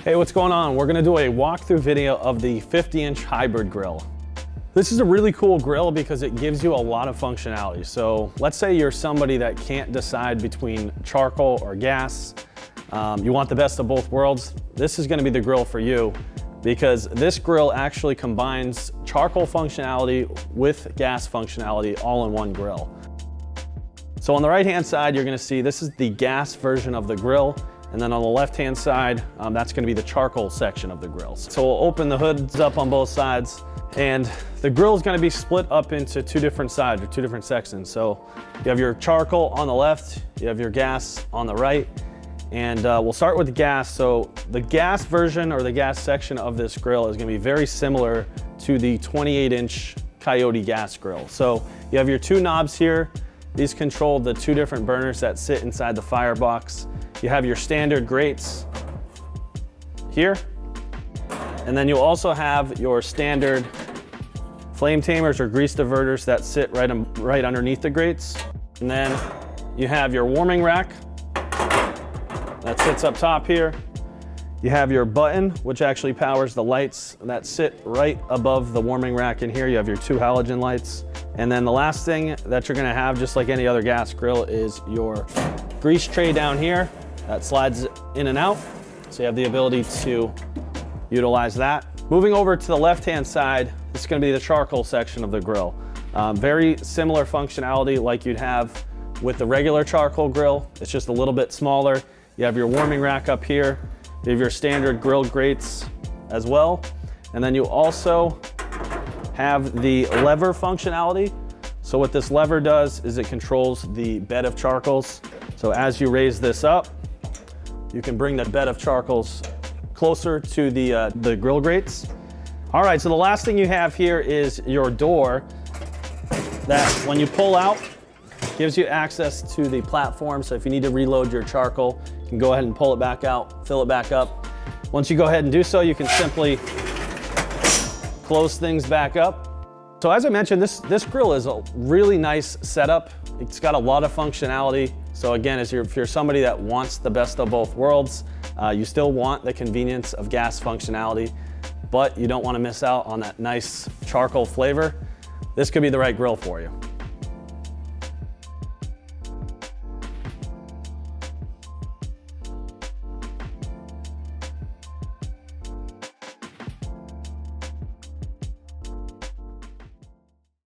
Hey, what's going on? We're gonna do a walkthrough video of the 50-inch hybrid grill. This is a really cool grill because it gives you a lot of functionality. So let's say you're somebody that can't decide between charcoal or gas. You want the best of both worlds. This is gonna be the grill for you because this grill actually combines charcoal functionality with gas functionality all in one grill. So on the right-hand side, you're gonna see this is the gas version of the grill. And then on the left-hand side, that's gonna be the charcoal section of the grills. So we'll open the hoods up on both sides, and the grill is gonna be split up into two different sides or two different sections. So you have your charcoal on the left, you have your gas on the right, and we'll start with the gas. So the gas version or the gas section of this grill is gonna be very similar to the 28-inch Coyote gas grill. So you have your two knobs here. These control the two different burners that sit inside the firebox. You have your standard grates here, and then you also have your standard flame tamers or grease diverters that sit right underneath the grates. And then you have your warming rack that sits up top here. You have your button, which actually powers the lights that sit right above the warming rack in here. You have your two halogen lights. And then the last thing that you're gonna have, just like any other gas grill, is your grease tray down here that slides in and out. So you have the ability to utilize that. Moving over to the left-hand side, this is gonna be the charcoal section of the grill. Very similar functionality like you'd have with the regular charcoal grill. It's just a little bit smaller. You have your warming rack up here. You have your standard grill grates as well. And then you also have the lever functionality. So what this lever does is it controls the bed of charcoals. So as you raise this up, you can bring the bed of charcoals closer to the grill grates. All right, so the last thing you have here is your door that when you pull out, gives you access to the platform. So if you need to reload your charcoal, you can go ahead and pull it back out, fill it back up. Once you go ahead and do so, you can simply close things back up. So as I mentioned, this grill is a really nice setup. It's got a lot of functionality. So again, if you're somebody that wants the best of both worlds, you still want the convenience of gas functionality, but you don't want to miss out on that nice charcoal flavor, this could be the right grill for you.